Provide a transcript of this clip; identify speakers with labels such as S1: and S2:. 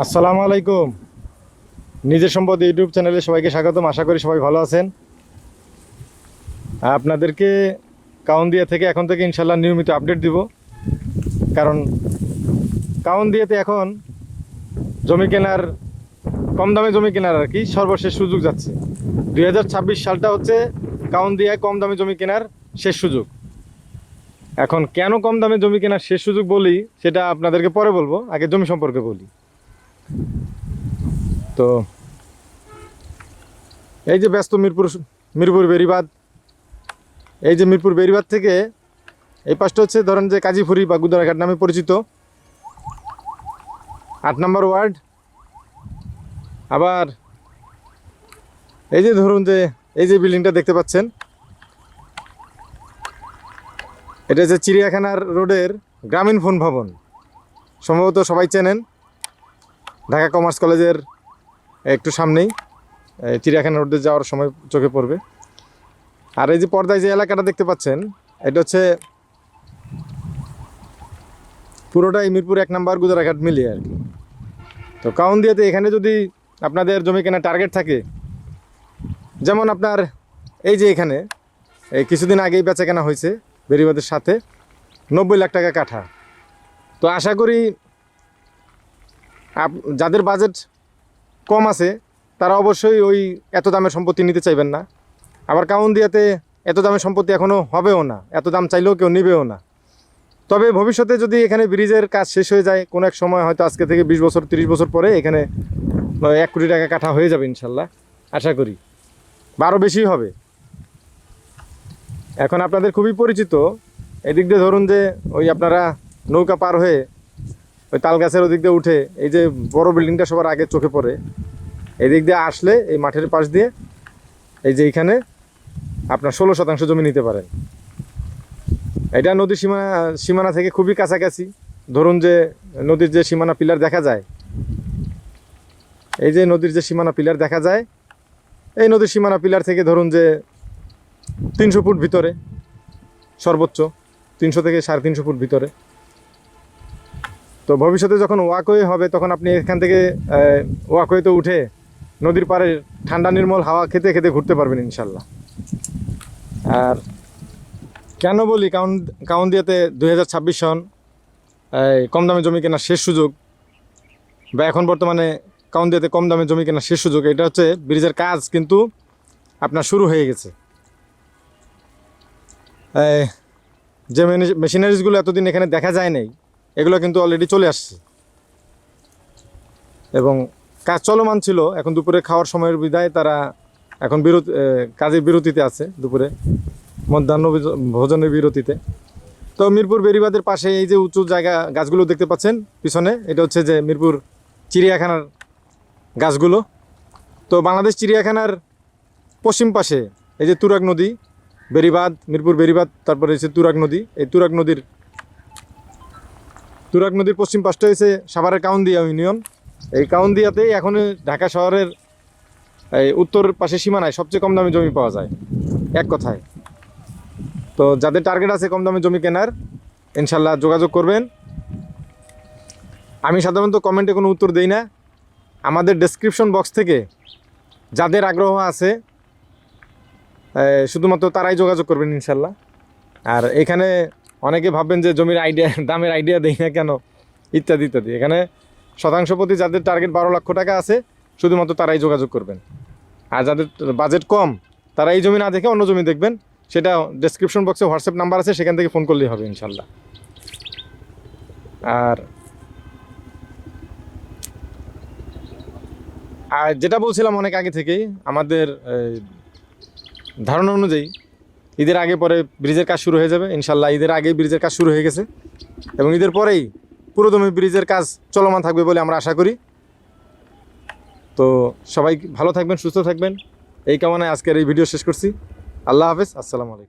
S1: আসসালামু আলাইকুম। নিজের সম্পদ ইউটিউব চ্যানেলে সবাইকে স্বাগতম। আশা করি সবাই ভালো আছেন। আপনাদেরকে কাউন্দিয়া থেকে এখন থেকে ইনশাল্লাহ নিয়মিত আপডেট দিব। কারণ কাউন্দিয়াতে এখন জমি কেনার, কম দামে জমি কেনার আর কি সর্বশেষ সুযোগ যাচ্ছে। 2026 সালটা হচ্ছে কাউন্দিয়ায় কম দামে জমি কেনার শেষ সুযোগ। এখন কেন কম দামে জমি কেনার শেষ সুযোগ বলি সেটা আপনাদেরকে পরে বলবো, আগে জমি সম্পর্কে বলি। তো এই যে ব্যস্ত মিরপুর বেড়িবাঁধ, এই যে মিরপুর বেড়িবাঁধ থেকে এই পাশটা হচ্ছে ধরেন যে কাজীফুরি বা গুদারাঘাট নামে পরিচিত 8 নম্বর ওয়ার্ড। আবার এই যে ধরুন যে এই যে বিল্ডিংটা দেখতে পাচ্ছেন, এটা যে চিড়িয়াখানার রোডের গ্রামীণ ফোন ভবন, সম্ভবত সবাই চেনেন। ঢাকা কমার্স কলেজের একটু সামনেই চিড়িয়াখানা রোডে যাওয়ার সময় চোখে পড়বে। আর এই যে পর্দায় যে এলাকাটা দেখতে পাচ্ছেন, এটা হচ্ছে পুরোটাই মিরপুর 1 নম্বর গুদারাঘাট মিলিয়ে আর কি। তো কাউন্দিয়াতে এখানে যদি আপনাদের জমি কেনার টার্গেট থাকে, যেমন আপনার এই যে এখানে এই কিছুদিন আগেই বেচা কেনা হয়েছে বেড়িবাঁধের সাথে 90 লাখ টাকা কাঠা। তো আশা করি যাদের বাজেট কম আছে তারা অবশ্যই ওই এত দামের সম্পত্তি নিতে চাইবেন না। আবার কাউন্দিয়াতে এত দামের সম্পত্তি এখনও হবেও না, এত দাম চাইলেও কেউ নেবেও না। তবে ভবিষ্যতে যদি এখানে ব্রিজের কাজ শেষ হয়ে যায় কোনো এক সময়, হয়তো আজকে থেকে 20 বছর 30 বছর পরে এখানে 1 কোটি টাকা কাঠা হয়ে যাবে ইনশাল্লাহ, আশা করি, বা আরও বেশি হবে। এখন আপনাদের খুবই পরিচিত এদিক দিয়ে ধরুন যে ওই আপনারা নৌকা পার হয়ে ওই তাল গাছের ওদিক দিয়ে উঠে এই যে বড় বিল্ডিংটা সবার আগে চোখে পড়ে, এদিক দিয়ে আসলে এই মাঠের পাশ দিয়ে এই যে এইখানে আপনার 16% জমি নিতে পারেন। এটা নদীর সীমানা থেকে খুবই কাছাকাছি। ধরুন যে নদীর যে সীমানা পিলার দেখা যায়, এই যে নদীর যে সীমানা পিলার দেখা যায়, এই নদীর সীমানা পিলার থেকে ধরুন যে 300 ফুট ভিতরে, সর্বোচ্চ 300 থেকে 350 ফুট ভিতরে। তো ভবিষ্যতে যখন ওয়াকওয়ে হবে তখন আপনি এখান থেকে ওয়াকওয়েতে উঠে নদীর পাড়ে ঠান্ডা নির্মল হাওয়া খেতে খেতে ঘুরতে পারবেন ইনশাল্লাহ। আর কেন বলি কাউন্দিয়াতে 2026 সন কম দামে জমি কেনার শেষ সুযোগ, বা এখন বর্তমানে কাউন্দিয়াতে কম দামে জমি কেনার শেষ সুযোগ, এটা হচ্ছে ব্রিজের কাজ কিন্তু আপনার শুরু হয়ে গেছে। যে মেশিনারিজগুলো এতদিন এখানে দেখা যায় নাই, এগুলো কিন্তু অলরেডি চলে আসছে এবং কাজ চলমান ছিল। এখন দুপুরে খাওয়ার সময়ের বিদায় তারা এখন কাজের বিরতিতে আছে, দুপুরে মধ্যাহ্ন ভোজনের বিরতিতে। তো মিরপুর বেড়িবাঁধের পাশে এই যে উঁচু জায়গা গাছগুলো দেখতে পাচ্ছেন পিছনে, এটা হচ্ছে যে মিরপুর চিড়িয়াখানার গাছগুলো। তো বাংলাদেশ চিড়িয়াখানার পশ্চিম পাশে এই যে তুরাগ নদী, বেড়িবাঁধ, মিরপুর বেড়িবাঁধ, তারপরে হচ্ছে তুরাগ নদী। এই তুরাগ নদীর পশ্চিম পাশটা হচ্ছে সাভারের কাউন্দিয়া ইউনিয়ন। এই কাউন্দিয়াতেই এখন ঢাকা শহরের এই উত্তর পাশে সীমানায় সবচেয়ে কম দামে জমি পাওয়া যায়, এক কথায়। তো যাদের টার্গেট আছে কম দামে জমি কেনার, ইনশাল্লাহ যোগাযোগ করবেন। আমি সাধারণত কমেন্টে কোনো উত্তর দেই না। আমাদের ডেসক্রিপশন বক্স থেকে যাদের আগ্রহ আছে শুধুমাত্র তারাই যোগাযোগ করবেন ইনশাল্লাহ। আর এখানে অনেকে ভাববেন যে জমির দামের আইডিয়া দেই না কেন, ইত্যাদি ইত্যাদি। এখানে শতাংশ প্রতি যাদের টার্গেট 12 লক্ষ টাকা আছে শুধুমাত্র তারাই যোগাযোগ করবেন। আর যাদের বাজেট কম তারা এই জমি না দেখে অন্য জমি দেখবেন। সেটা ডেসক্রিপশন বক্সে হোয়াটসঅ্যাপ নাম্বার আছে, সেখান থেকে ফোন করলেই হবে ইনশাল্লাহ। আর যেটা বলছিলাম অনেক আগে থেকেই, আমাদের ধারণা অনুযায়ী ঈদের আগে পরে ব্রিজের কাজ শুরু হয়ে যাবে ইনশাল্লাহ। ঈদের আগেই ব্রিজের কাজ শুরু হয়ে গেছে এবং ঈদের পরেই পুরোদমে ব্রিজের কাজ চলমান থাকবে বলে আমরা আশা করি। তো সবাই ভালো থাকবেন, সুস্থ থাকবেন, এই কামনায় আজকের এই ভিডিও শেষ করছি। আল্লাহ হাফেজ, আসসালামু আলাইকুম।